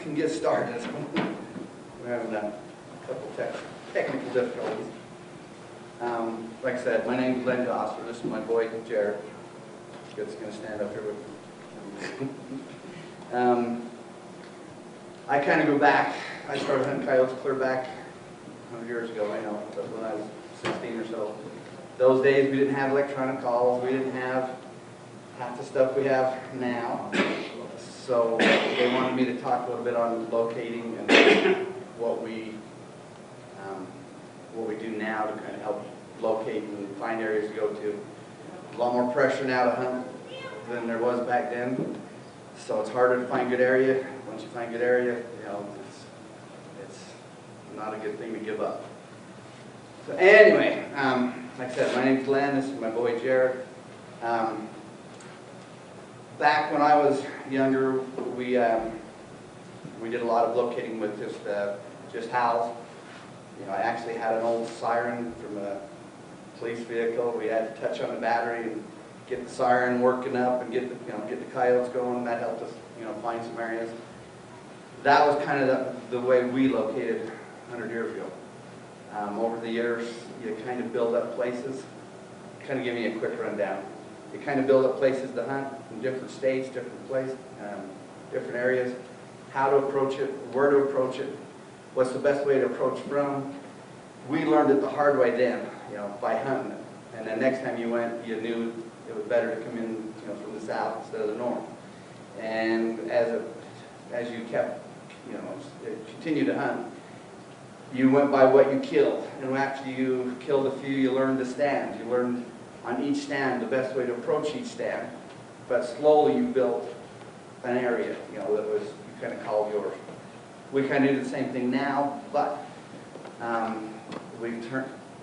can get started. We're having a couple technical difficulties. Like I said, my name is Len and Jered Gasser. This is my boy Jered. It's going to stand up here with me. I kind of go back. I started hunting coyotes clear back 100 years ago. I know, but when I was 16 or so. Those days we didn't have electronic calls. We didn't have half the stuff we have now. So they wanted me to talk a little bit on locating and what we do now to kind of help locate and find areas to go to. A lot more pressure now to hunt than there was back then. So it's harder to find good area. Once you find good area, you know, it's not a good thing to give up. So anyway, like I said, my name's Len. This is my boy Jered. Back when I was younger, we did a lot of locating with just howls. You know, I actually had an old siren from a police vehicle. We had to touch on the battery and get the siren working up and get the coyotes going. That helped us, find some areas. That was kind of the way we located 100 years ago. Over the years, you kind of build up places. Kind of give me a quick rundown. You kind of build up places to hunt in different states, different places, different areas. How to approach it, where to approach it, what's the best way to approach from. We learned it the hard way then, by hunting it. And then next time you went, you knew it was better to come in, from the south instead of the north. And as you kept, continued to hunt, you went by what you killed. And after you killed a few, you learned to stand. You learned on each stand the best way to approach each stand. But slowly you built an area, that was, you kind of called yours. We kind of do the same thing now, but we've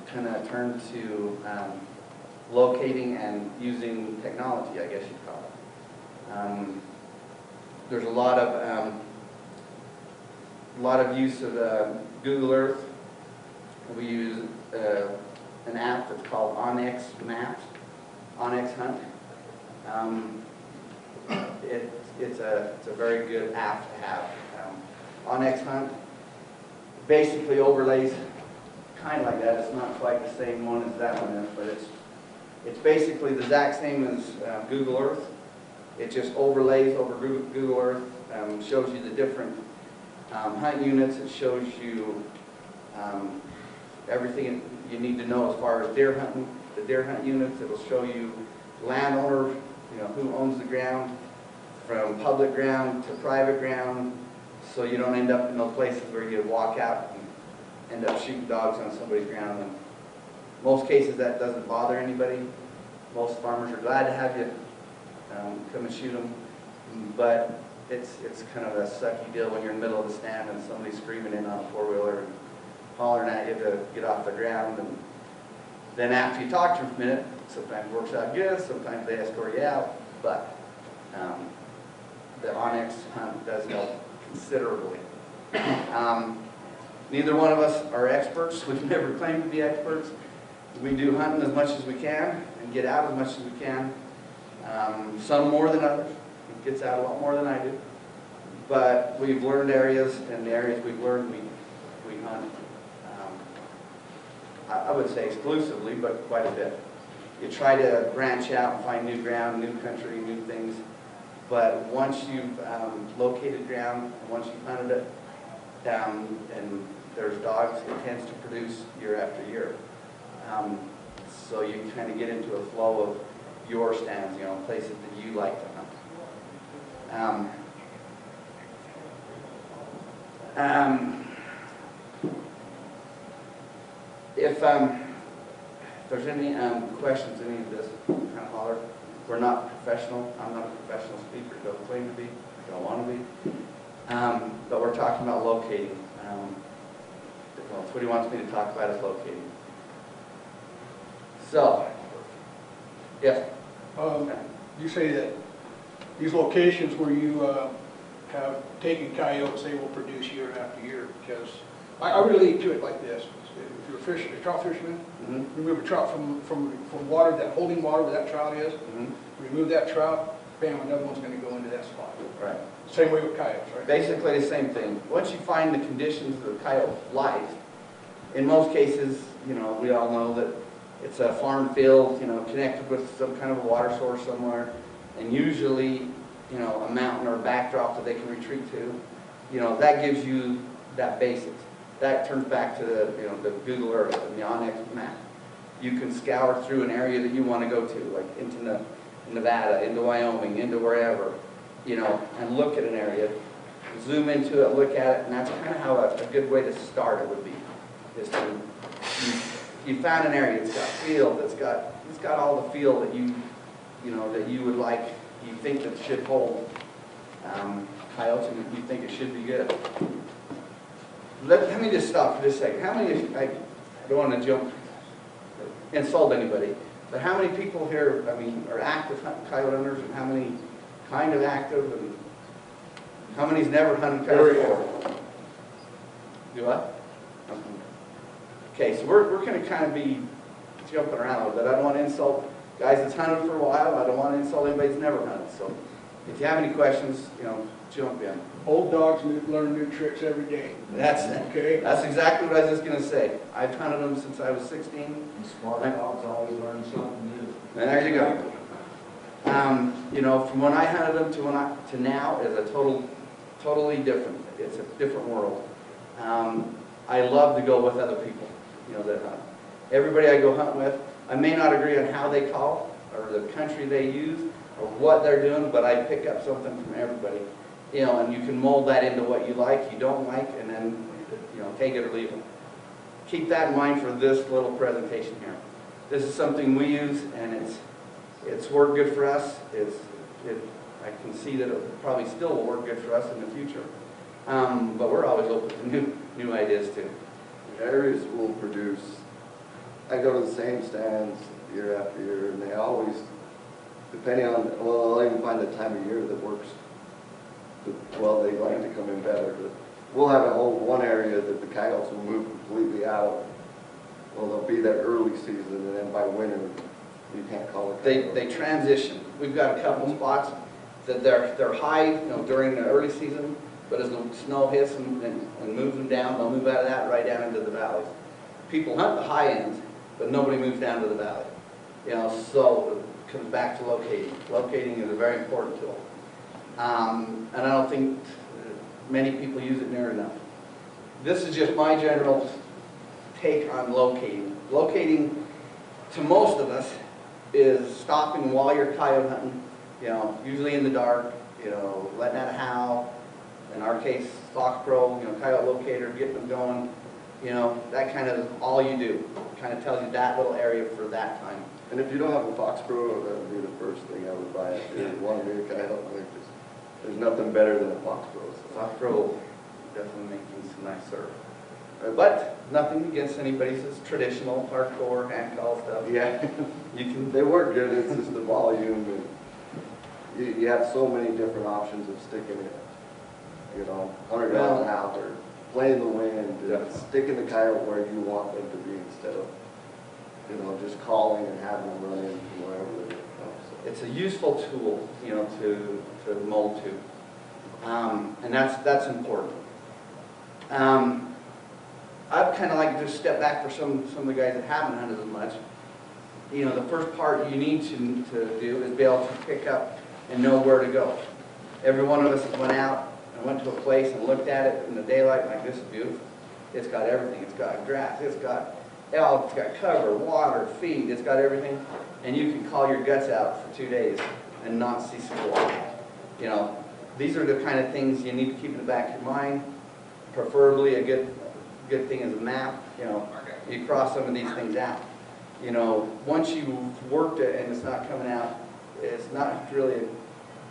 kind of turned to locating and using technology, I guess you'd call it. There's a lot of use of Google Earth. We use an app that's called Onyx Maps, Onyx Hunt. It's a very good app to have. Onyx Hunt basically overlays kind of like that. It's not quite the same one as that one is, but it's basically the exact same as Google Earth. It just overlays over Google Earth, shows you the different hunt units. It shows you everything you need to know as far as deer hunting, the deer hunt units. It'll show you landowner, who owns the ground, from public ground to private ground, so you don't end up in those places where you walk out and end up shooting dogs on somebody's ground. And most cases that doesn't bother anybody. Most farmers are glad to have you come and shoot them, but it's kind of a sucky deal when you're in the middle of the stand and somebody's screaming in on a four-wheeler and hollering at you to get off the ground. And then after you talk to them for a minute, sometimes it works out good, sometimes they escort you out, but the Onyx Hunt does help considerably. Neither one of us are experts. We've never claimed to be experts. We do hunting as much as we can and get out as much as we can. Some more than others. He gets out a lot more than I do. But we've learned areas, and the areas we've learned, we hunt. I would say exclusively, but quite a bit. You try to branch out and find new ground, new country, new things. But once you've located ground, and once you've hunted it, and there's dogs, it tends to produce year after year. So you kind of get into a flow of your stands, places that you like to hunt. If there's any questions, any of this, kind of holler. We're not professional. I'm not a professional speaker. Don't claim to be. Don't want to be. But we're talking about locating. That's what he wants me to talk about is locating. So, yes. You say that these locations where you have taken coyotes, they will produce year after year. Because I relate to it like this: if you're a trout fisherman, remove a trout from water, that holding water where that trout is. Remove that trout, bam, another one's going to go into that spot. Right. Same way with coyotes, right? Basically the same thing. Once you find the conditions of the coyote life, in most cases, you know, we all know that it's a farm field, you know, connected with some kind of a water source somewhere, and usually, you know, a mountain or a backdrop that they can retreat to. You know, that gives you that basics. That turns back to the, you know, the Google Earth and the Onyx map. You can scour through an area that you want to go to, like into Nevada, into Wyoming, into wherever, you know, and look at an area, zoom into it, look at it, and that's kind of how a good way to start it would be. Is to, you found an area, it's got field, it's got all the feel that you know, that you would like, you think that should hold coyotes, and you think it should be good. Let me just stop for just a second. How many, I don't want to jump, insult anybody, but how many people here, I mean, are active coyote hunters, and how many kind of active, and how many's never hunted coyotes before? Do what? Okay, so we're going to kind of be jumping around a little bit. I don't want to insult guys that's hunted for a while. I don't want to insult anybody that's never hunted. So if you have any questions, you know, jump in. Old dogs learn new tricks every day. That's Okay. That's exactly what I was just going to say. I've hunted them since I was 16. And smart dogs always learn something new. And there you go. You know, from when I hunted them to now is a totally different. It's a different world. I love to go with other people, you know, that hunt. Everybody I go hunt with, I may not agree on how they call or the country they use or what they're doing, but I pick up something from everybody. You know, and you can mold that into what you like, you don't like, and then, you know, take it or leave it. Keep that in mind for this little presentation here. This is something we use, and it's worked good for us. I can see that it probably still will work good for us in the future. But we're always open to new ideas too. Areas will produce, I go to the same stands year after year, and they always, depending on, well, I'll even find the time of year that works. Well, they like to come in better, but we'll have one area that the coyotes will move completely out of. Well, they'll be there early season, and then by winter, you can't call it. They transition. We've got a couple spots that they're high, you know, during the early season, but as the snow hits and moves them down, they'll move out of that right down into the valleys. People hunt the high ends, but nobody moves down to the valley. You know, so it comes back to locating. Locating is a very important tool. And I don't think many people use it near enough. This is just my general take on locating. Locating, to most of us, is stopping while you're coyote hunting, you know, usually in the dark, you know, letting out a howl. In our case, FoxPro, you know, coyote locator, getting them going, you know, that kind of all you do. Kind of tells you that little area for that time. And if you don't have a FoxPro, that would be the first thing I would buy if you want to be a coyote hunter. There's nothing better than a FoxPro. So. FoxPro definitely makes things nicer. But nothing against anybody's traditional, hardcore, hand call stuff. Yeah, You can. they work good. It's just the volume, and you have so many different options of sticking it. You know, 100 yards an hour, or playing the wind, and sticking the coyote where you want them to be instead of, you know, just calling and having them run in from wherever they come. So. It's a useful tool, you know, to mold to, and that's important. I'd kind of like to just step back for some of the guys that haven't hunted as much. You know, the first part you need to do is be able to pick up and know where to go. Every one of us went out and went to a place and looked at it in the daylight, like, this is beautiful. It's got everything. It's got grass. It's got elk. It's got cover, water, feed. It's got everything. And you can call your guts out for 2 days and not see squat. You know, these are the kind of things you need to keep in the back of your mind. Preferably a good thing is a map. You know, you cross some of these things out. You know, once you've worked it and it's not coming out, it's not really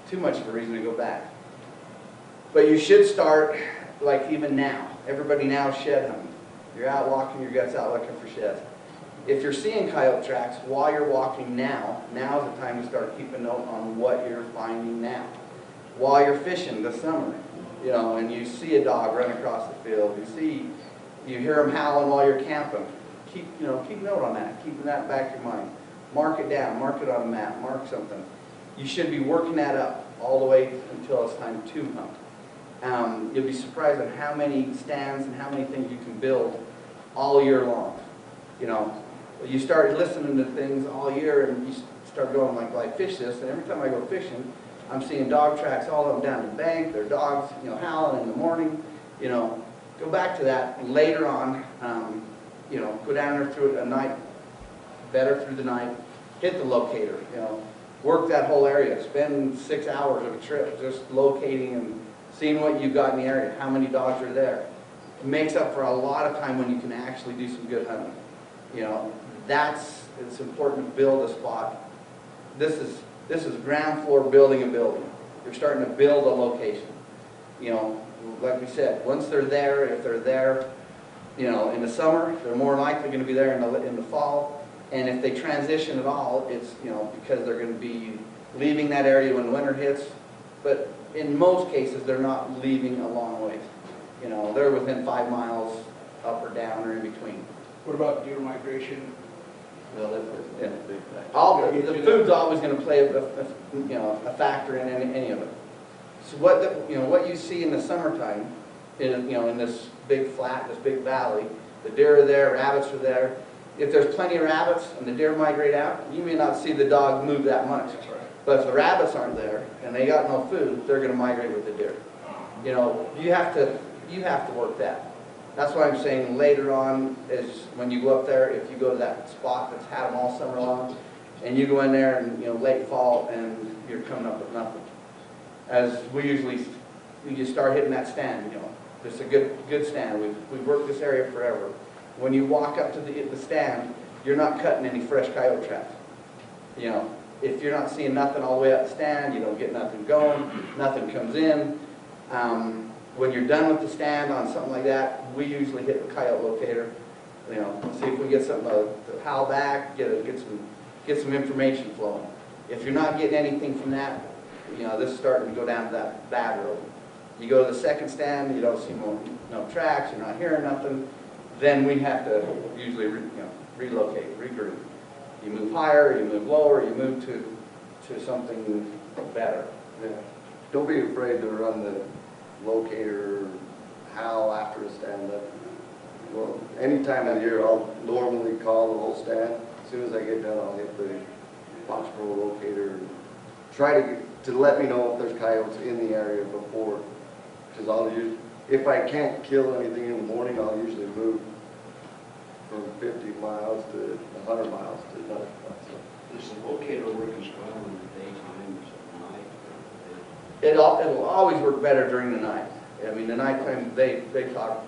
too much of a reason to go back. But you should start, like even now. Everybody now is shed hunting. You're out walking your guts out looking for sheds. If you're seeing coyote tracks while you're walking now is the time to start keeping note on what you're finding now. While you're fishing this summer, you know, and you see a dog run across the field, you hear them howling while you're camping. Keep note on that. Keep that back in your mind. Mark it down. Mark it on a map. Mark something. You should be working that up. all the way until it's time to hunt. You'll be surprised at how many stands and how many things you can build all year long. You know, you start listening to things all year and you start going like, well, I fish this, and every time I go fishing, I'm seeing dog tracks all up and down the bank, their dogs, you know, howling in the morning. You know, go back to that and later on, you know, go down there through a night, better through the night, hit the locator, you know, work that whole area, spend 6 hours of a trip just locating and seeing what you've got in the area, how many dogs are there. It makes up for a lot of time when you can actually do some good hunting. You know, it's important to build a spot. This is ground floor building a building. You're starting to build a location. You know, like we said, once they're there, if they're there, you know, in the summer, they're more likely going to be there in the fall. And if they transition at all, it's, you know, because they're going to be leaving that area when winter hits. But in most cases, they're not leaving a long ways. You know, they're within 5 miles up or down or in between. What about deer migration? Well, the food's always going to play a factor in any of it. So what you see in the summertime, in this big flat, this big valley, the deer are there, rabbits are there. If there's plenty of rabbits and the deer migrate out, you may not see the dog move that much. That's right. But if the rabbits aren't there and they got no food, they're going to migrate with the deer. You know, you have to work that. That's why I'm saying later on is when you go up there, if you go to that spot that's had them all summer long, and you go in there and, you know, late fall and you're coming up with nothing. As we just start hitting that stand, you know, it's a good stand. We've worked this area forever. When you walk up to the stand, you're not cutting any fresh coyote traps. You know, if you're not seeing nothing all the way up the stand, you don't get nothing going, nothing comes in. When you're done with the stand on something like that, we usually hit the coyote locator, you know, see if we get something to howl back, get some information flowing. If you're not getting anything from that, you know, this is starting to go down to that bad road. You go to the second stand, you don't see no tracks, you're not hearing nothing, then we have to usually relocate, regroup. You move higher, you move lower, you move to something better. Yeah. Don't be afraid to run the locator howl after a stand-up. Well, any time of the year, I'll normally call the whole stand. As soon as I get done, I'll hit the FoxPro locator and try to let me know if there's coyotes in the area before. Because if I can't kill anything in the morning, I'll usually move from 50 miles to 100 miles to another spot. So. Does the locator work as well in the daytime as at night? It'll always work better during the night. I mean, the nighttime, they talk,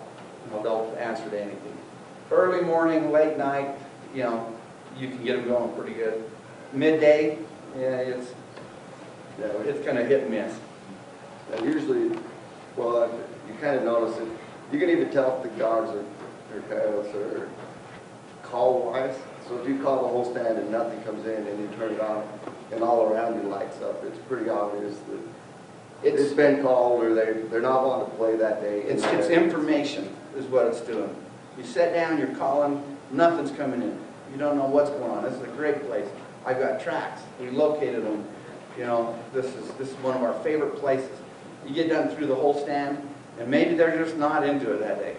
you know, they'll answer to anything. Early morning, late night, you know, you can get them going pretty good. Midday, yeah, it's kind of hit and miss. And usually, well, you kind of notice it. You can even tell if the dogs or coyotes are call-wise. So if you call the whole stand and nothing comes in and you turn it on and all around you lights up, it's pretty obvious that it's been called or they're not wanting to play that day. It's information is what it's doing. You sit down, you're calling, nothing's coming in. You don't know what's going on. This is a great place. I've got tracks. We located them. You know, this is one of our favorite places. You get done through the whole stand, and maybe they're just not into it that day.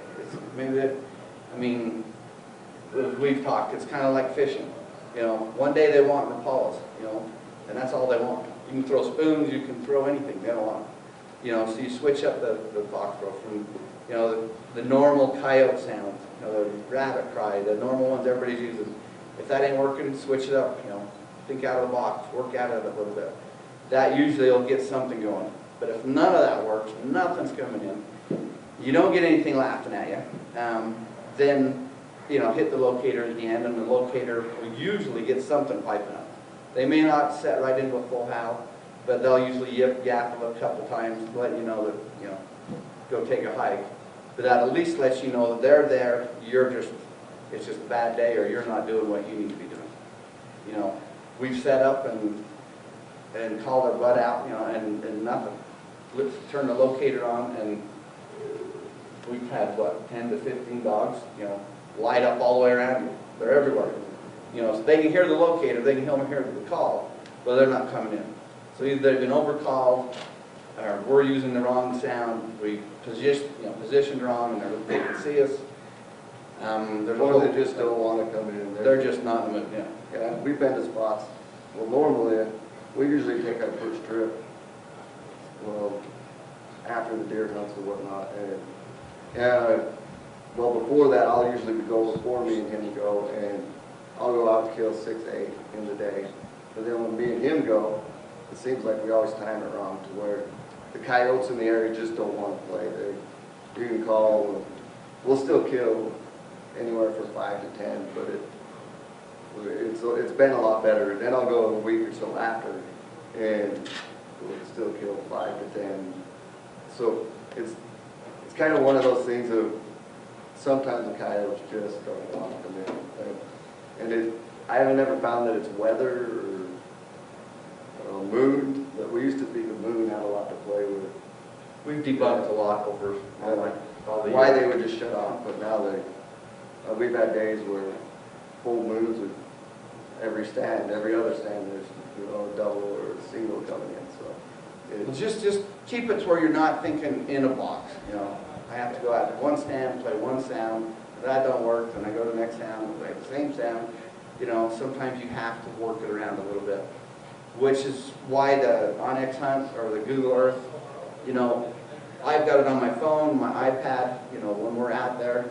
As we've talked, it's kind of like fishing. You know, one day they want rapalas, you know, and that's all they want. You can throw spoons, you can throw anything, they don't want it. You know, so you switch up the FoxPro from, you know, the normal coyote sound, you know, the rabbit cry, the normal ones everybody's using. If that ain't working, switch it up, you know, think out of the box, work at it a little bit. That usually will get something going. But if none of that works, nothing's coming in, you don't get anything laughing at you, then, you know, hit the locator at the end, and the locator will usually get something piping up. They may not set right into a full howl, but they'll usually yap a couple times to let you know that, you know, go take a hike. But that at least lets you know that they're there, it's just a bad day, or you're not doing what you need to be doing. You know, we've set up and called our butt out, you know, and nothing. Let's turn the locator on, and we've had, what, 10 to 15 dogs, you know, light up all the way around you. They're everywhere. You know, so they can hear the locator, they can hear the call, but they're not coming in. So either they've been overcalled, or we're using the wrong sound, we positioned wrong, and they can see us. There's a Or whole, they just don't want to come in. they're just not in the mood, yeah. Yeah, we've been to spots, well, normally, we usually take our first trip, well, after the deer hunts or whatnot, and, well, before that, I'll usually go before me and him go, and I'll go out to kill 6 to 8 in the day. But then when me and him go, it seems like we always time it wrong to where the coyotes in the area just don't want to play. You can call, we'll still kill anywhere from 5 to 10, but it's been a lot better. Then I'll go a week or so after, and we'll still kill 5 to 10. So it's kind of one of those things of sometimes the coyotes just don't want to come in. And I haven't never found that it's weather or moon, but we used to think the moon had a lot to play with. We've debunked a lot over all the Why years. they would just shut off, but now we've had days where full moons with every other stand, there's a double or a single coming in, so. Well, just keep it to where you're not thinking in a box, I have to go out to one stand, play one sound, if that don't work, then I go to the next sound and play the same sound. Sometimes you have to work it around a little bit, which is why the Onyx Hunt or the Google Earth, I've got it on my phone, my iPad, when we're out there.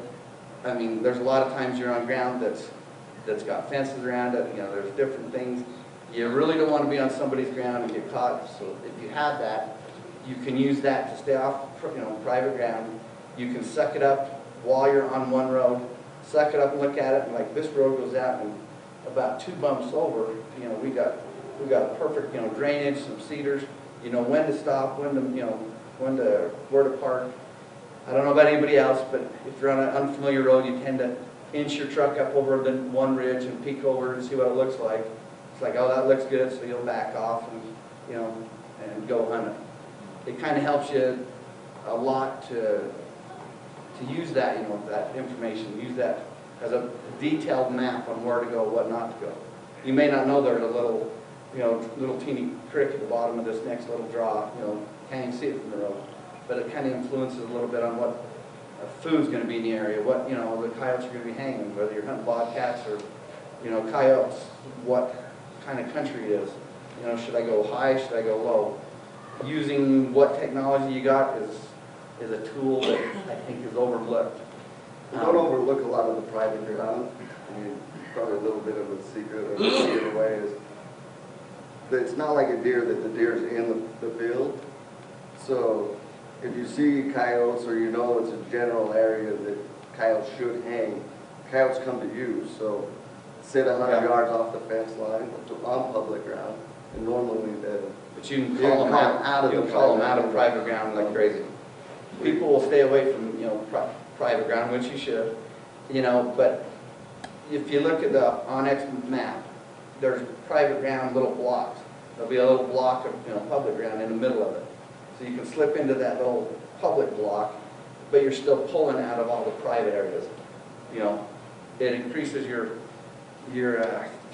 I mean, there's a lot of times you're on ground that's got fences around it, there's different things. You really don't want to be on somebody's ground and get caught, so if you have that, you can use that to stay off, private ground. You can suck it up while you're on one road, suck it up and look at it, and like this road goes out and about 2 bumps over, we got perfect, drainage, some cedars, when to stop, where to park. I don't know about anybody else, but if you're on an unfamiliar road, you tend to inch your truck up over the one ridge and peek over and see what it looks like. It's like, oh, that looks good, so you'll back off and, and go hunt it. It kind of helps you a lot to use that, that information, use that as a detailed map on where to go, what not to go. You may not know there's a little, little teeny creek at the bottom of this next little draw, can't even see it from the road. But it kind of influences a little bit on what food's going to be in the area, what, the coyotes are going to be hanging, whether you're hunting bobcats or, coyotes, what kind of country it is. Should I go high, should I go low? Using what technology you got is a tool that I think is overlooked. Don't overlook a lot of the private ground. I mean, probably a little bit of a secret or a giveaway is that it's not like a deer that the deer's in the field. So if you see coyotes or it's a general area that coyotes should hang, coyotes come to you. So sit 100 yards off the fence line on public ground, and normally But you can call them out. You can call them out of private ground like crazy. People will stay away from private ground, which you should. But if you look at the Onyx map, there's private ground little blocks. There'll be a little block of public ground in the middle of it, so you can slip into that little public block, but you're still pulling out of all the private areas. It increases your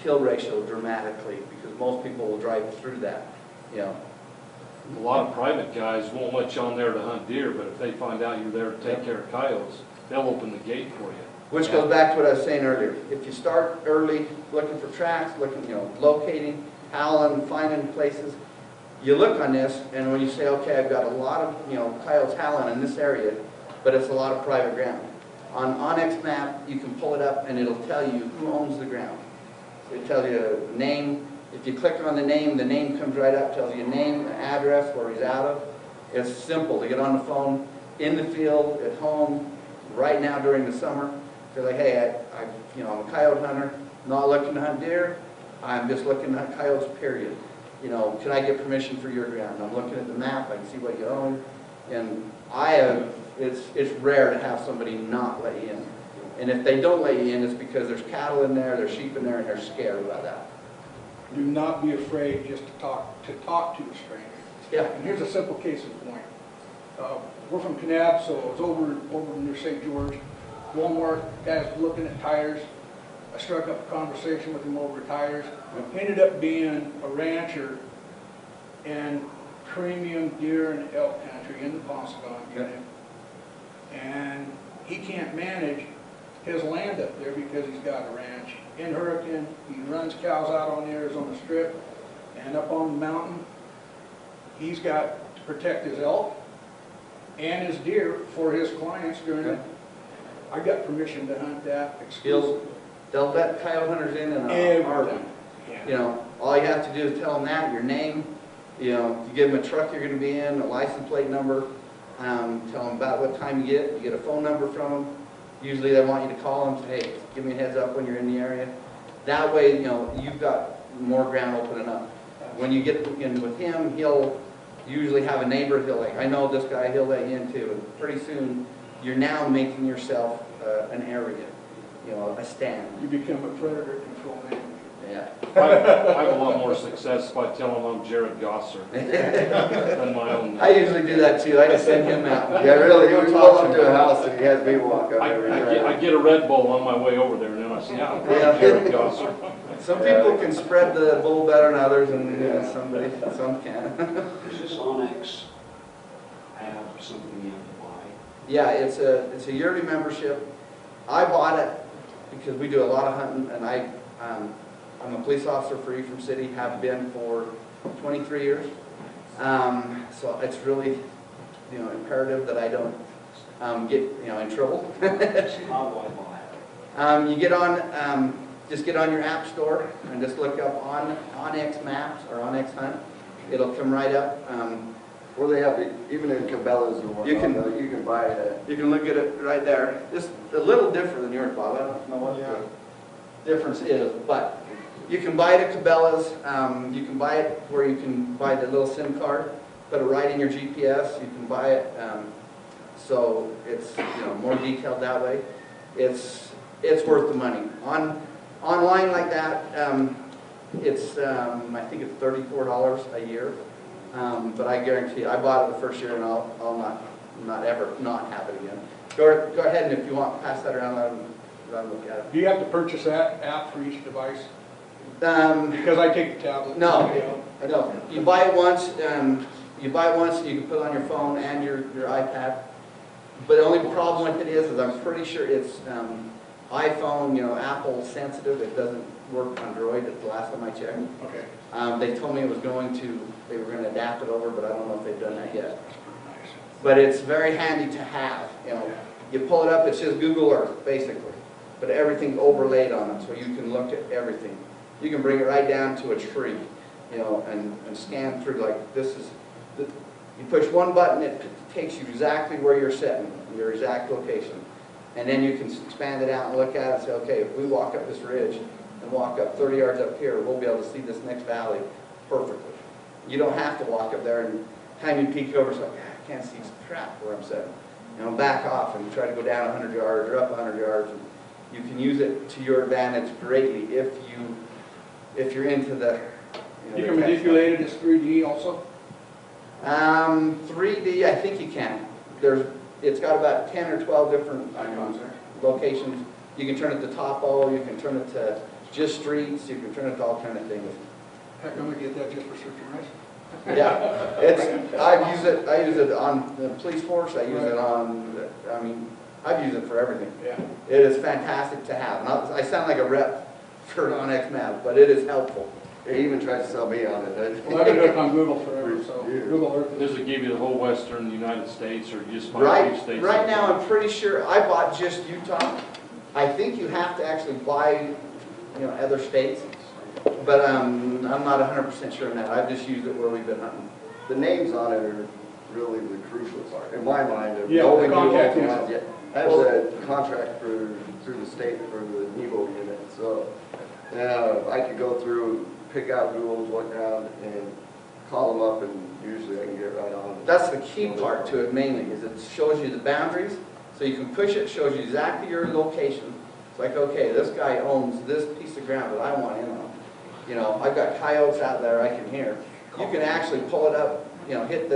kill ratio dramatically because most people will drive through that. A lot of private guys won't let you on there to hunt deer, but if they find out you're there to take care of coyotes, they'll open the gate for you. Which goes back to what I was saying earlier. If you start early looking for tracks, locating, howling, finding places, you look on this, and when you say, okay, I've got a lot of, coyotes howling in this area, but it's a lot of private ground. On Onyx map, you can pull it up, and it'll tell you who owns the ground. So it tells you a name. If you click on the name comes right up, tells you name, address, where he's out of. It's simple to get on the phone, in the field, at home, right now during the summer. You're like, hey, I'm a coyote hunter, not looking to hunt deer. I'm just looking to hunt coyotes, period. Can I get permission for your ground? I'm looking at the map, I can see what you own. And it's rare to have somebody not let you in. And if they don't let you in, it's because there's cattle in there, there's sheep in there, and they're scared about that. Do not be afraid just to talk to a stranger. Yeah. And here's a simple case in point. We're from Kanab, so it's over near St. George. Walmart, guys looking at tires. I struck up a conversation with him over tires. Ended up being a rancher and premium deer and elk country in the Pausagon unit. And he can't manage his land up there because he's got a ranch in Hurricane. He runs cows out on the Arizona Strip and up on the mountain. He's got to protect his elk and his deer for his clients during it. I got permission to hunt that exclusively. They'll let coyote hunters in and Everything. you know, all you have to do is tell them that, your name, you know, you give them a truck you're gonna be in, a license plate number, tell them about what time you get a phone number from them. Usually they want you to call them, say, hey, give me a heads up when you're in the area. That way, you know, you've got more ground opening up. When you get in with him, he'll usually have a neighbor, he'll like, I know this guy, he'll let you in too. And pretty soon, you're now making yourself an area, you know, a stand. You become a predator control man. Yeah. I have a lot more success by telling them I'm Jered Gasser than my own. I usually do that too. I just send him out. Yeah, really, Go you talk pull to up to a him. house and he has me walk up I every day. I get a Red Bull on my way over there, and then I say, yeah, I'm Yeah. Jered Gasser. Some people can spread the bull better than others, and you know, some can. Does this Onyx have something you have to buy? Yeah, it's a yearly membership. I bought it because we do a lot of hunting, and I'm a police officer for Ephraim City, have been for 23 years. So it's really, you know, imperative that I don't get, you know, in trouble. How do I buy it? You get on, just get on your app store and just look up Onyx Maps or Onyx Hunt. It'll come right up. Or they have, even in Cabela's or You can- whatnot, you can buy it. You can look at it right there. It's a little different than yours, Bob. I don't know what the difference is, but you can buy it at Cabela's. You can buy it where you can buy the little SIM card, put it right in your GPS. You can buy it so it's, you know, more detailed that way. It's worth the money. Online like that, it's I think it's $34 a year. But I guarantee you, I bought it the first year and I'll not ever not have it again. Go ahead, and if you want, pass that around, let them look at it. Do you have to purchase that app for each device? Um, Because I take the tablet. No, no. You buy it once, you can put it on your phone and your iPad. But the only problem with it is I'm pretty sure it's iPhone, you know, Apple sensitive. It doesn't work on Android. It's the last time I checked. Okay. They told me they were going to adapt it over, but I don't know if they've done that yet. Nice. But it's very handy to have, you know. You pull it up, it's just Google Earth, basically. But everything's overlaid on it, so you can look at everything. You can bring it right down to a tree, you know, and scan through like this is, you push one button, it takes you exactly where you're sitting, your exact location. And then you can expand it out and look at it and say, okay, if we walk up this ridge and walk up 30 yards up here, we'll be able to see this next valley perfectly. You don't have to walk up there and time you peek over, it's like, I can't see crap where I'm sitting. You know, back off and try to go down 100 yards or up 100 yards. And you can use it to your advantage greatly if you're into the, You can manipulate it as 3D also? 3D, I think you can. It's got about 10 or 12 different locations. You can turn it to topo, you can turn it to just streets, you can turn it to all kind of things. Heck, I'm gonna get that just for searching rice. Yeah, I use it on the police force, I use it on, I've used it for everything. Yeah. It is fantastic to have. I sound like a rep for Onyx Maps, but it is helpful. He even tried to sell me on it. Well, I've been hooked on Google forever, so Years. Google Earth. Does it give you the whole western United States, or you just find a few states? Right now, I'm pretty sure, I bought just Utah. I think you have to actually buy, you know, other states, but I'm not 100% sure on that. I've just used it where we've been hunting. The names on it are really the crucial part, in my mind. of Yeah, knowing the who contact owns info. it. I have a contract through the state for the Nebo unit, so I could go through, pick out who owns what ground, and call them up, and usually I can get right on it. That's the key part to it mainly, is it shows you the boundaries, so you can push it, shows you exactly your location. It's like, okay, this guy owns this piece of ground that I want in on. You know, I've got coyotes out there I can hear. You can actually pull it up, you know, hit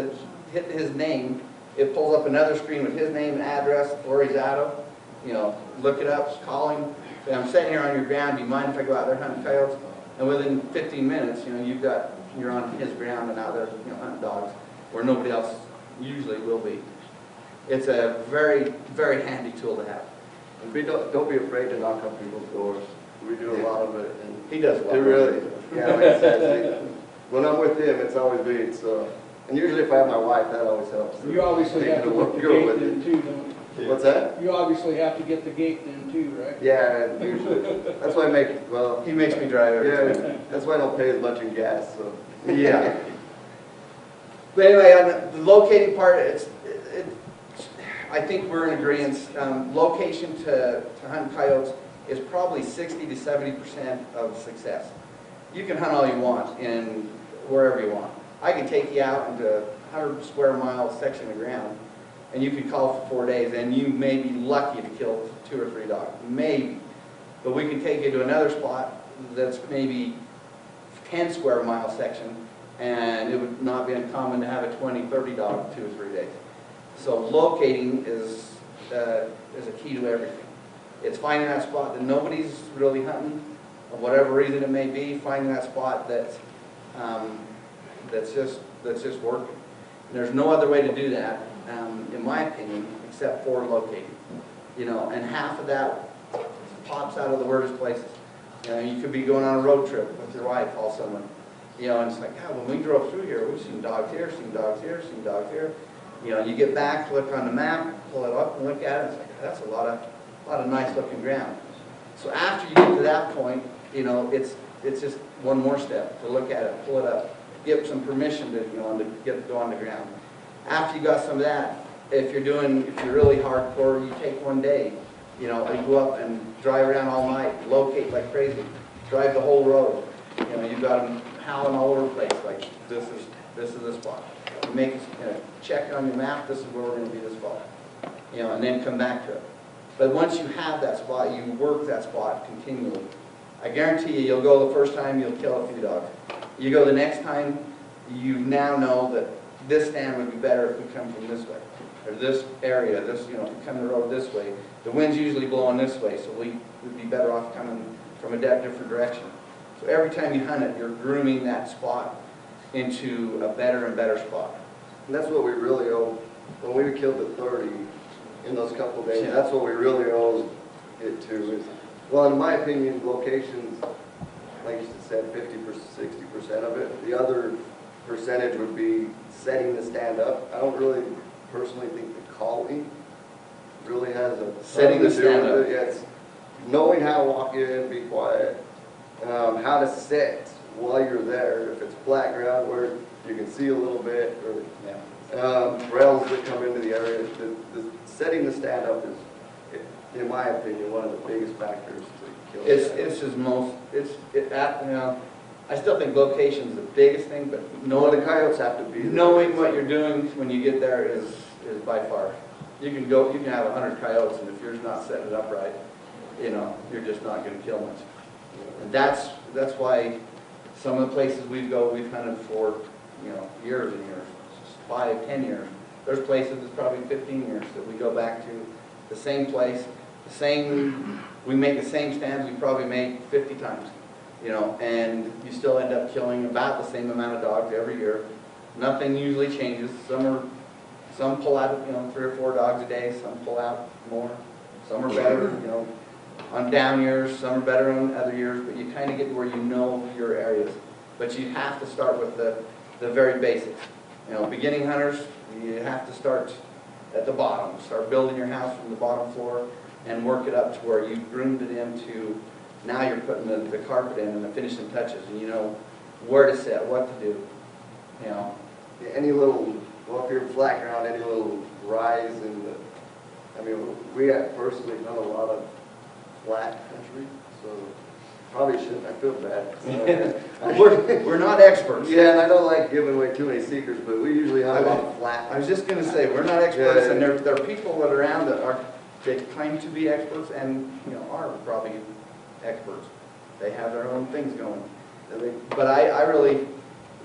his name, it pulls up another screen with his name and address, where he's out of. You know, look it up, call him. Say, I'm sitting here on your ground, do you mind if I go out there hunting coyotes? And within 15 minutes, you know, you've got you're on his ground and out there, hunting dogs where nobody else usually will be. It's a very, very handy tool to have. And don't be afraid to knock on people's doors. We do a lot of it, and He does well. it really, yeah, like I said, when I'm with him, it's always me, so, and usually if I have my wife, that always helps. You obviously have to Taking put the girl gate with in you. too, don't you? What's that? You obviously have to get the gate in too, right? Yeah, usually, that's why I make, well, He makes me drive every time. yeah, that's why I don't pay as much in gas, so. Yeah. But anyway, on the locating part, I think we're in agreement. Location to hunt coyotes is probably 60 to 70% of success. You can hunt all you want in wherever you want. I can take you out into a 100 square mile section of ground, and you can call for 4 days, and you may be lucky to kill 2 or 3 dogs, maybe. But we can take you to another spot that's maybe 10 square mile section, and it would not be uncommon to have a 20, 30 dog 2 or 3 days. So locating is a key to everything. It's finding that spot that nobody's really hunting, of whatever reason it may be, finding that spot that's just working. And there's no other way to do that, in my opinion, except for locating. And half of that pops out of the weirdest places. You could be going on a road trip with your wife, all summer. And it's like, God, when we drove through here, we've seen dogs here, seen dogs here, seen dogs here. You get back, look on the map, pull it up and look at it, it's like, that's a lot of nice looking ground. So after you get to that point, it's just one more step to look at it, pull it up, give some permission to, go on the ground. After you got some of that, if you're really hardcore, you take 1 day, you go up and drive around all night, locate like crazy, drive the whole road. You've got them howling all over the place, like this is the spot. You make check on your map, this is where we're going to be this fall. And then come back to it. But once you have that spot, you work that spot continually. I guarantee you'll go the first time, you'll kill a few dogs. You go the next time, you now know that this stand would be better if we come from this way. Or this area, if we come the road this way. The wind's usually blowing this way, so we would be better off coming from a different direction. So every time you hunt it, you're grooming that spot into a better and better spot. And that's what we really owe, when we killed the 30 in those couple days, Yeah. that's what we really owe it to. Is, well, in my opinion, locations, like you said, 50%, 60% of it. The other percentage would be setting the stand up. I don't really personally think the calling really has a Setting the stand up. Yeah, it's knowing how to walk in, be quiet, how to sit while you're there. If it's flat ground where you can see a little bit, or rails that come into the area, the setting the stand up is, in my opinion, one of the biggest factors to kill. I still think location's the biggest thing, but The coyotes have to be there. knowing what you're doing when you get there is by far. You can have 100 coyotes, and if you're not setting it up right, you're just not going to kill much. And that's why some of the places we've hunted for, years and years, 5, 10 years. There's places that's probably 15 years that we go back to the same place, we make the same stands we probably made 50 times, and you still end up killing about the same amount of dogs every year. Nothing usually changes. Some pull out, 3 or 4 dogs a day, some pull out more. Some are better, on down years, some are better on other years, but you kind of get where you know your areas. But you have to start with the very basics. Beginning hunters, you have to start at the bottom. Start building your house from the bottom floor and work it up to where you've groomed it into, now you're putting the carpet in and the finishing touches, and you know where to set, what to do. Yeah, any little, well, if you're in flat ground, any little rise in we have personally done a lot of flat country, so probably shouldn't, I feel bad. We're not experts. Yeah, and I don't like giving away too many secrets, but we usually have a lot of flat. I was just going to say, we're not experts, and there are people that are around that claim to be experts and are probably experts. They have their own things going. But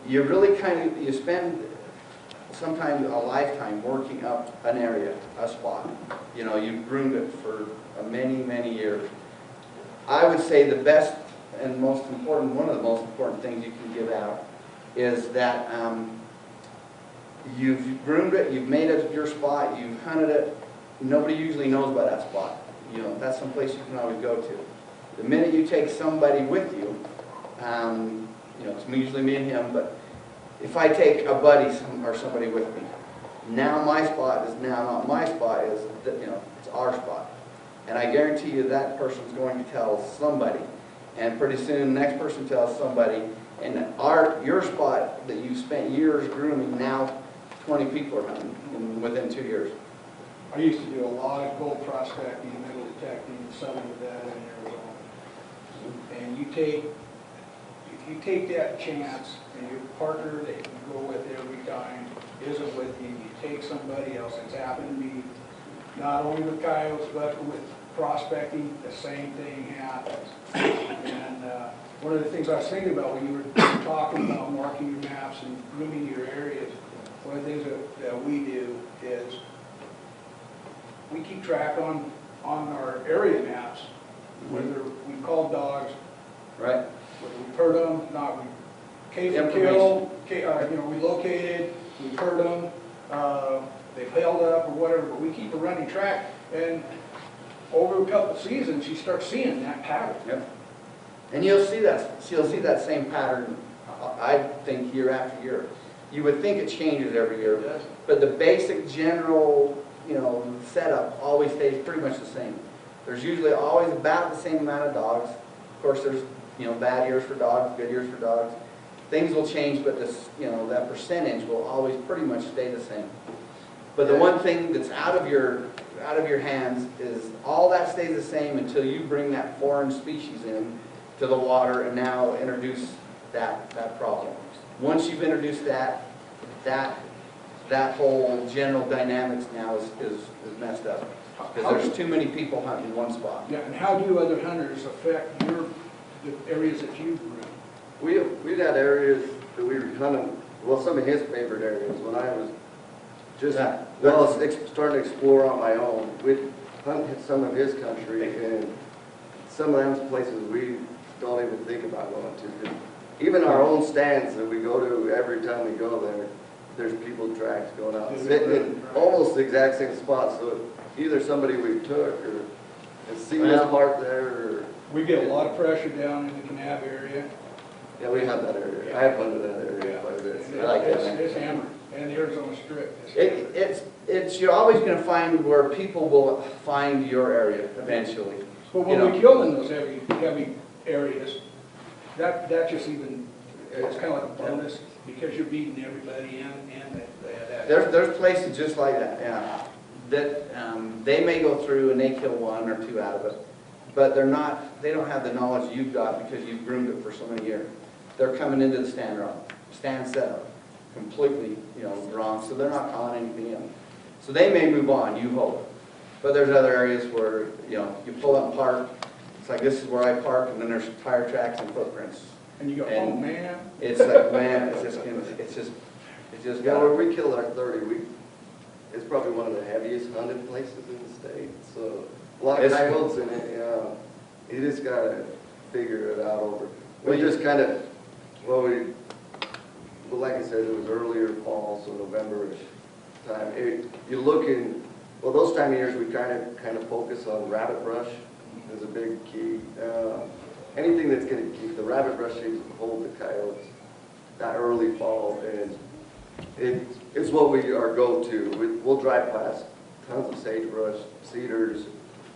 you spend sometimes a lifetime working up an area, a spot. You've groomed it for many, many years. I would say the best and most important, one of the most important things you can give out is that you've groomed it, you've made it your spot, you've hunted it, nobody usually knows about that spot. You know, that's someplace you can always go to. The minute you take somebody with you, you know, it's usually me and him, but if I take a buddy or somebody with me, now my spot is now not my spot, is, you know, it's our spot. And I guarantee you that person's going to tell somebody, and pretty soon the next person tells somebody, and your spot that you spent years grooming, now 20 people are hunting within 2 years. I used to do a lot of gold prospecting, metal detecting, some of that in Arizona. And if you take that chance and your partner that you go with every time isn't with you, you take somebody else that's happened to be not only with coyotes, but with prospecting, the same thing happens. And one of the things I was thinking about when you were talking about marking your maps and grooming your areas, one of the things that we do is we keep track on our area maps, whether we call dogs, Right? whether we hurt them, not we case and kill, you know, we located, we hurt them, they've held up or whatever, but we keep a running track. And over a couple of seasons, you start seeing that pattern. Yep. And you'll see that same pattern, I think, year after year. You would think it changes every year, but the basic general, you know, setup always stays pretty much the same. There's usually always about the same amount of dogs. Of course, there's, you know, bad years for dogs, good years for dogs. Things will change, but this, you know, that percentage will always pretty much stay the same. But the one thing that's out of your hands is all that stays the same until you bring that foreign species in to the water and now introduce that problem. Once you've introduced that whole general dynamics now is messed up. Because there's too many people hunting one spot. Yeah, and how do other hunters affect the areas that you groom? We've had areas that we were hunting, well, some of his favorite areas when I was just, starting to explore on my own. We'd hunt some of his country, and some of those places we don't even think about going to. Even our own stands that we go to, every time we go there, there's people tracks going out, sitting in almost the exact same spot. So either somebody we took or has seen this part there, or We get a lot of pressure down in the Kanab area. yeah, we have that area. I have hunted that area quite a bit. I like that. It's hammered, and the Arizona Strip. You're always going to find where people will find your area eventually. But when we kill in those heavy areas, that just even, it's kind of like a bonus, because you're beating everybody in, and that. There's places just like that, yeah, that they may go through and they kill one or two out of it, but they don't have the knowledge you've got because you've groomed it for so many years. They're coming into the stand wrong, stand setup, completely, you know, wrong, so they're not calling anything in. So they may move on, you hope. But there's other areas where, you know, you pull up and park, it's like this is where I park, and then there's tire tracks and footprints. And you go, oh, man. It's like, man, it's just Yeah, where we killed our 30, it's probably one of the heaviest hunted places in the state. So a lot of coyotes in it, you know. You just gotta figure it out over. We just kind of, well, like I said, it was earlier fall, so November-ish time. You're looking, well, those time of years we kind of focus on rabbit brush is a big key. Anything that's going to keep the rabbit brush seems to hold the coyotes that early fall, and it's what our go-to. We'll drive past tons of sagebrush, cedars,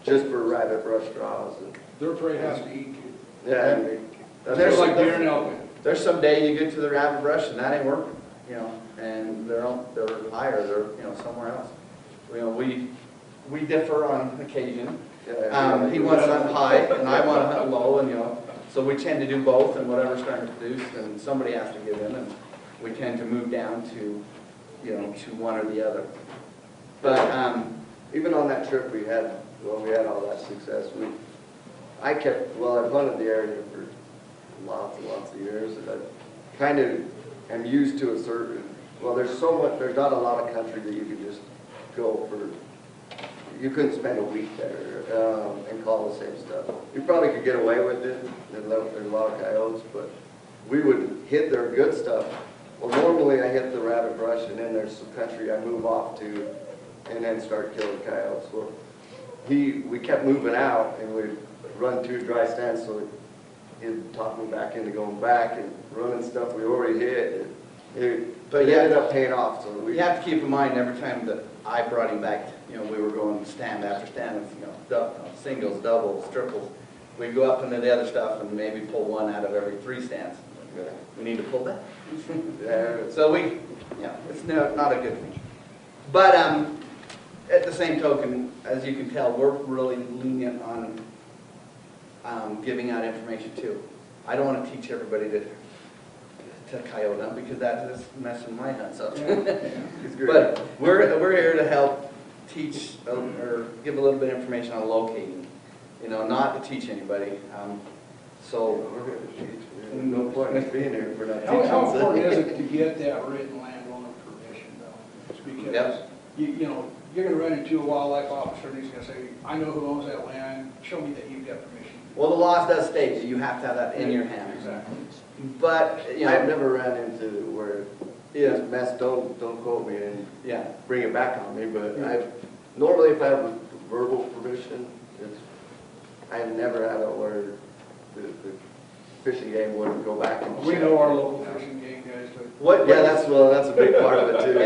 just for rabbit brush draws. Their prey has to eat you. Yeah, There's like deer and elk. There's some day you get to the rabbit brush and that ain't working, you know, and they're higher, they're, you know, somewhere else. You know, we differ on occasion. He wants to hunt high and I want to hunt low, and, you know, so we tend to do both, and whatever's starting to produce, and somebody has to give in, and we tend to move down to, you know, to one or the other. But even on that trip we had all that success. I've hunted the area for lots and lots of years, and I kind of am used to a certain, there's not a lot of country that you can just go for. You couldn't spend a week there and call the same stuff. You probably could get away with it. There's a lot of coyotes, but we would hit their good stuff Well, normally I hit the rabbit brush and then there's some country I move off to and then start killing coyotes. Well, we kept moving out and we'd run 2 dry stands, so he'd talk me back into going back and running stuff we already hit. But it ended up paying off, so we. You have to keep in mind, every time that I brought him back, you know, we were going stand after stand of, you know, singles, doubles, triples. We'd go up into the other stuff and maybe pull 1 out of every 3 stands. We need to pull that. Yeah. So we, it's not a good thing. But at the same token, as you can tell, we're really lenient on giving out information too. I don't want to teach everybody to coyote hunt because that is messing my hunts up. But we're here to help teach or give a little bit of information on locating. You know, not to teach anybody. So We're going to teach. No point in being here if we're not How teaching. important is it to get that written landowner permission though? It's because, Yep. you know, you're gonna run into a wildlife officer and he's gonna say, I know who owns that land, show me that you've got permission. well, the law does state that you have to have that in your hand. Exactly. But you I've know, never ran into where yeah, mess, don't quote me and yeah. bring it back on me, but normally if I have verbal permission, I've never had it where the fishing game wouldn't go back and We check. know our local fishing game guys, but What? Yeah, that's a big part of it too.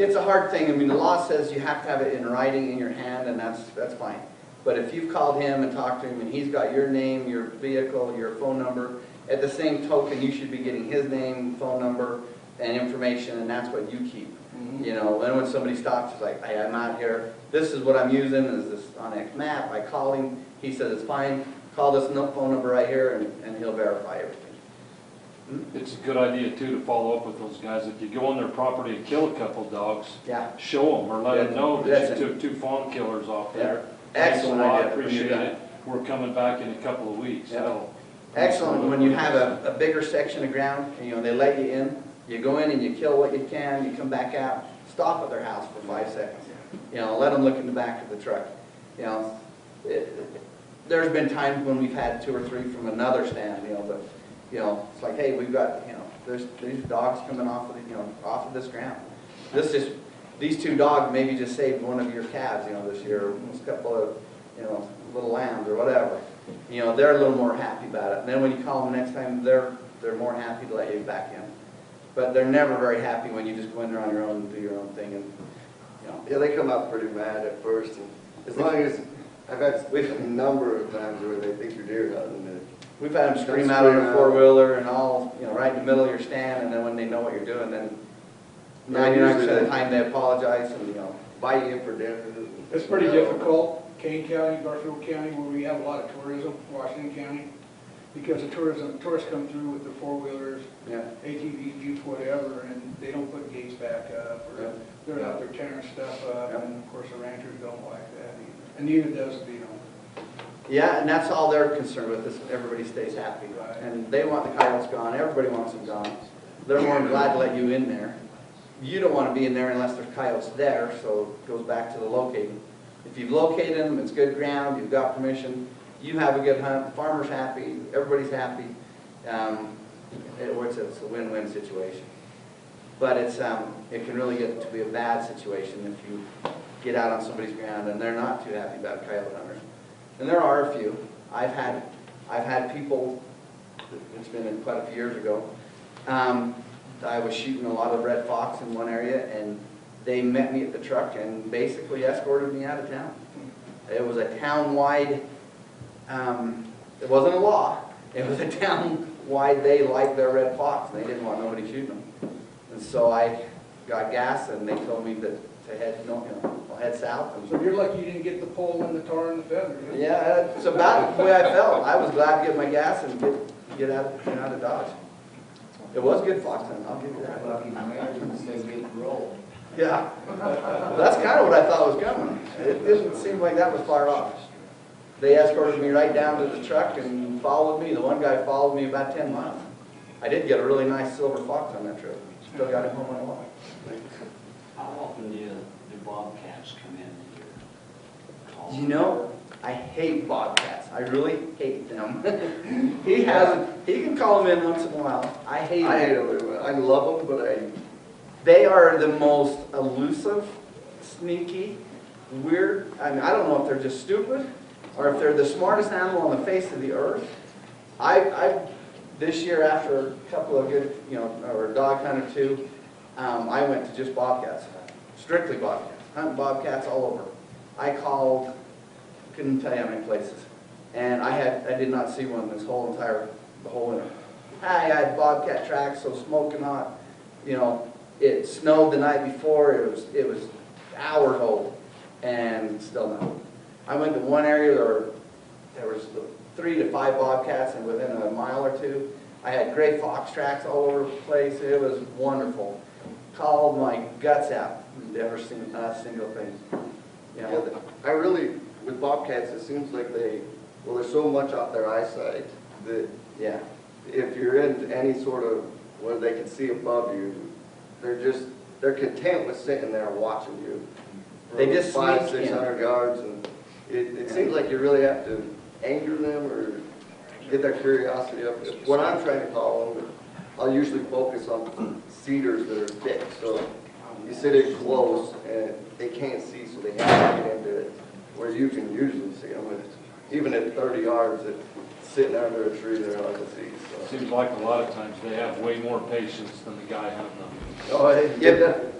It's a hard thing. I mean, the law says you have to have it in writing in your hand, and that's fine. But if you've called him and talked to him, and he's got your name, your vehicle, your phone number, at the same token, you should be getting his name, phone number, and information, and that's what you keep. You know, and when somebody stops, it's like, hey, I'm out here, this is what I'm using, is this on X map, I call him, he says it's fine, call this phone number right here, and he'll verify everything. It's a good idea too to follow up with those guys. If you go on their property and kill a couple dogs, Yeah. show them or let them know That's that you it. took 2 fawn killers off Yeah. there. Excellent Thanks a lot, idea. appreciate it. We're coming back in a couple of weeks. Yeah. That'll- Excellent, when you have a bigger section of ground, and, you know, they let you in, you go in and you kill what you can, you come back out, stop at their house for 5 seconds. You know, let them look in the back of the truck. You know, there's been times when we've had 2 or 3 from another stand, you know, but, you know, it's like, hey, we've got, you know, there's these dogs coming off of, off of this ground. These 2 dogs maybe just saved one of your calves, you know, this year, a couple of, you know, little lambs or whatever. You know, they're a little more happy about it. And then when you call them next time, they're more happy to let you back in. But they're never very happy when you just go in there on your own and do your own thing. And, you know, Yeah, they come out pretty mad at first, and as long as, I've had a number of times where they think you're deer hunting, and we've had them scream out on a 4-wheeler and all, you know, right in the middle of your stand. And then when they know what you're doing, then 99% of the time they apologize and, you know, bite you for dinner. it's pretty difficult, Kane County, Garfield County, where we have a lot of tourism, Washington County, because the tourists come through with their 4-wheelers, yeah. ATVs, Jeeps, whatever, and they don't put gates back up, or Yeah. they're out there tearing stuff up, Yeah. and of course the ranchers don't like that either. And neither does the, Yeah, and that's all they're concerned with, is everybody stays happy. Right. And they want the coyotes gone, everybody wants them gone. They're more than glad to let you in there. You don't want to be in there unless there's coyotes there, so it goes back to the locating. If you've located them, it's good ground, you've got permission, you have a good hunt, the farmer's happy, everybody's happy. It's a win-win situation. But it can really get to be a bad situation if you get out on somebody's ground and they're not too happy about coyote hunters. And there are a few. I've had people, it's been quite a few years ago, I was shooting a lot of red fox in one area, and they met me at the truck and basically escorted me out of town. It was a town-wide, it wasn't a law, it was a town-wide, they liked their red fox, and they didn't want nobody shooting them. And so I got gas, and they told me that to head, I'll head south. And so you're lucky you didn't get the pole and the tar and the feather. Huh? yeah, it's about the way I felt. I was glad to get my gas and get out of Dodge. It was good fox hunting, I'll give you that. Lucky Americans, they get rolled. Yeah, that's kind of what I thought was coming. It didn't seem like that was far off. They escorted me right down to the truck and followed me. The one guy followed me about 10 miles. I did get a really nice silver fox on that trip. Still got him home on a walk. How often do bobcats come in your call? You know, I hate bobcats. I really hate them. He can call them in once in a while. I hate I hate them. them. I love them, but They are the most elusive, sneaky, weird. I mean, I don't know if they're just stupid or if they're the smartest animal on the face of the earth. This year, after a couple of good, or a dog hunt or two, I went to just bobcats, strictly bobcats, hunting bobcats all over. I called, couldn't tell you how many places, and I did not see one this whole the whole winter. I had bobcat tracks, so smoking hot, it snowed the night before, it was hours old, and still nothing. I went to one area, there was 3 to 5 bobcats and within a mile or two. I had gray fox tracks all over the place. It was wonderful. Called my guts out. Never seen a single thing. yeah, I really, with bobcats, it seems like there's so much off their eyesight that Yeah. if you're in any sort of, where they can see above you, they're content with sitting there watching you. They just 500, sneak in. 600 yards, and it seems like you really have to anger them or get their curiosity up. When I'm trying to call them, I'll usually focus on cedars that are thick, so you sit in close and they can't see, so they have to get into it, where you can usually see them. Even at 30 yards, sitting under a tree, they're hard to see. So. Seems like a lot of times they have way more patience than the guy hunting them. Oh,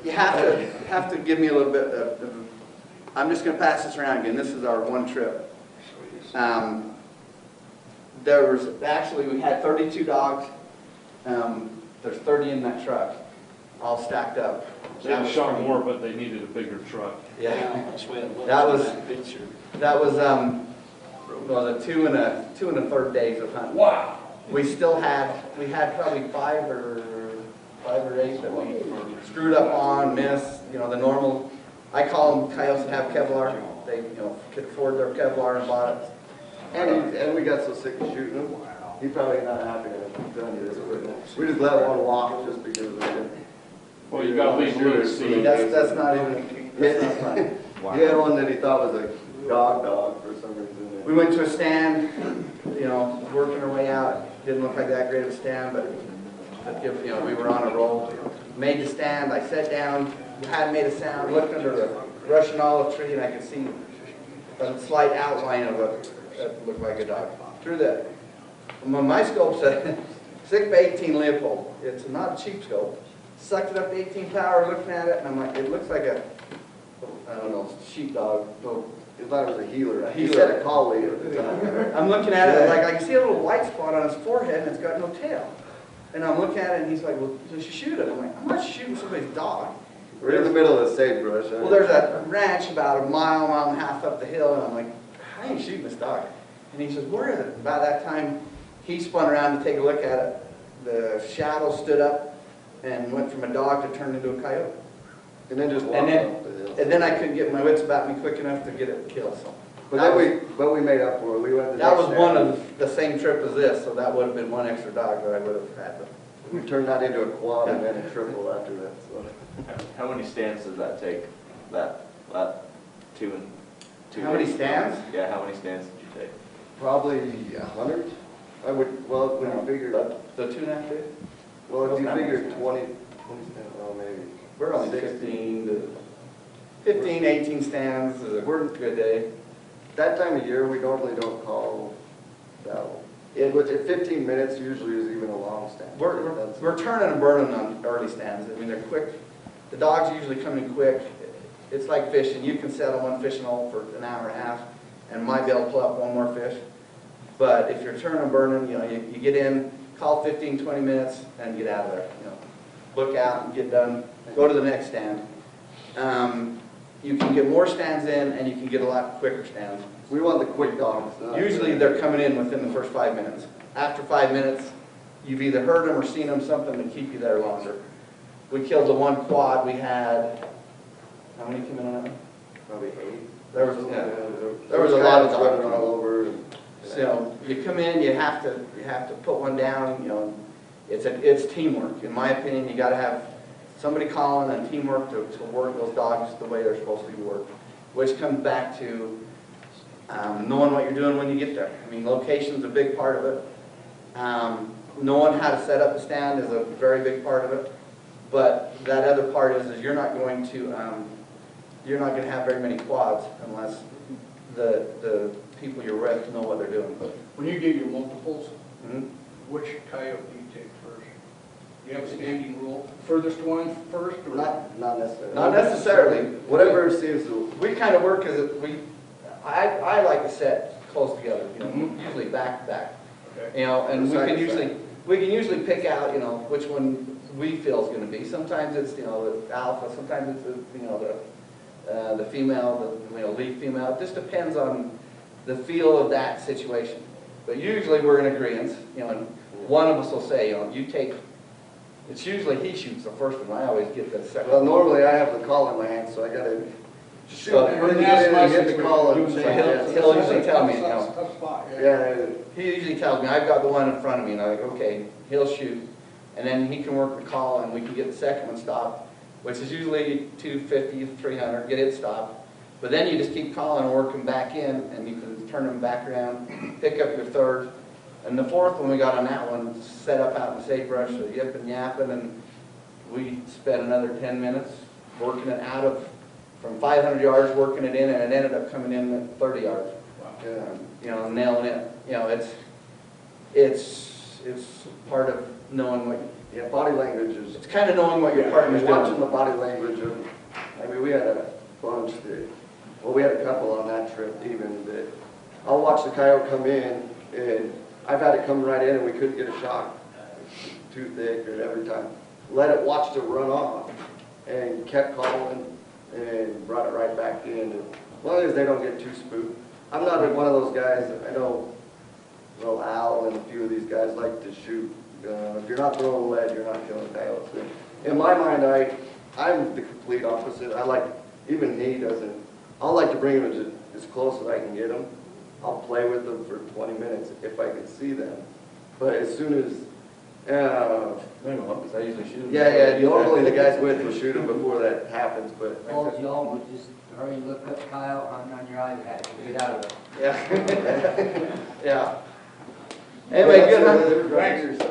You have to give me a little bit of, I'm just going to pass this around again. This is our one trip. We had 32 dogs. There's 30 in that truck, all stacked up. They shot more, but they needed a bigger truck. Yeah. That's the way it looks That was- in that picture. That was, the 2 and a third days of hunting. Wow. We had probably 5 or 8 that we screwed up on, missed, the normal. I call them coyotes that have Kevlar. They, could afford their Kevlar and bought it. and we got so sick of shooting them, he's probably not happy to have done this, but we just let one walk just because of it. Well, you gotta leave a little seed. That's not fun. He had one that he thought was a dog for some reason. We went to a stand, working our way out. Didn't look like that great of a stand, but we were on a roll. Made the stand, I sat down, hadn't made a sound, looked under the Russian olive tree, and I could see a slight outline of that looked like a dog. Through that, my scope said 6 by 18 Leopold. It's not a cheap scope. Sucked it up to 18 power, looking at it, and I'm like, it looks like I don't know, sheepdog. He thought it was a healer. A He healer. said a collie at the time. I'm looking at it, like I can see a little white spot on his forehead, and it's got no tail. And I'm looking at it, and he's like, well, you should shoot it. I'm like, I'm not shooting somebody's dog. We're in the middle of the sagebrush. Well, there's a ranch about a mile and a half up the hill, and I'm like, I ain't shooting this dog. And he says, where is it? About that time, he spun around to take a look at it. The shadow stood up and went from a dog to turn into a coyote. And then just walked And up the hill. then I couldn't get my wits about me quick enough to get it killed. So But we made up for it. We went to the that next was day. one of the same trip as this, so that would have been one extra dog that I would have had. We turned that into a quad and then a triple after that, so. How many stands does that take? That 2 and 2 How many days? stands? Yeah, how many stands did you take? Probably 100. I would, well, when you figure, The 2.5 days? well, if you figure 20 stands, well, maybe. We're only 15, 18 stands is a good day. That time of year, we normally don't call that. But at 15 minutes usually is even a long stand. We're turning and burning on early stands. I mean, they're quick. The dogs usually come in quick. It's like fishing. You can settle one fishing hole for an hour and a half and might be able to pull up one more fish. But if you're turning and burning, you get in, call 15, 20 minutes, and get out of there. Look out and get done. Go to the next stand. You can get more stands in, and you can get a lot quicker stands. We want the quick dogs. Usually they're coming in within the first 5 minutes. After 5 minutes, you've either heard them or seen them, something to keep you there longer. We killed the one quad we had. How many came in on that one? Probably 8. There was a lot of dogs running all over. So you come in, you have to put one down. It's teamwork. In my opinion, you got to have somebody calling and teamwork to work those dogs the way they're supposed to be worked, which comes back to knowing what you're doing when you get there. I mean, location's a big part of it. knowing how to set up a stand is a very big part of it. But that other part is you're not going to have very many quads unless the people you're with know what they're doing. When you get your multiples, Mhm. which coyote do you take first? Do you have a standing rule? Furthest one first or? Not necessarily. Not necessarily. Whatever seems to, We kind of work as I like to set close together, usually back to back. Okay. And Side to side. we can usually pick out, which one we feel is going to be. Sometimes it's, the alpha, sometimes it's, the female, the lead female. It just depends on the feel of that situation. But usually we're in agreement, and one of us will say, you take, it's usually he shoots the first one. I always get the second. well, normally I have the call in my hand, so I gotta shoot. So, And then hit the call and So say, he'll yes. usually tell me, Tough spot, Yeah, He usually tells me, I've got the one in front of me, and I'm like, okay, he'll shoot. And then he can work the call, and we can get the second one stopped, which is usually 250, 300, get it stopped. But then you just keep calling and working back in, and you can turn them back around, pick up your third. And the fourth one we got on that one, set up out in the sagebrush, so yipping, yapping, and we spent another 10 minutes working it from 500 yards, working it in, and it ended up coming in at 30 yards. yeah. Nailing it. It's part of knowing what, Yeah, body language is. it's kind of knowing what your partner's Watching doing. the body language of, we had a bunch we had a couple on that trip even that, I'll watch the coyote come in, and I've had it come right in and we couldn't get a shot. Too thick, or every time. Watched it run off, and kept calling, and brought it right back in. As long as they don't get too spooked. I'm not one of those guys, I know, well, Al and a few of these guys like to shoot. If you're not throwing lead, you're not killing coyotes. In my mind, I'm the complete opposite. Even he doesn't, I like to bring them as close as I can get them. I'll play with them for 20 minutes if I can see them. But as soon as, I usually shoot. normally the guys with will shoot them before that happens, but. All y'all would just hurry and look up Kyle on your iPad and get out of it. Yeah. Yeah. Anyway, good hunt. Thanks.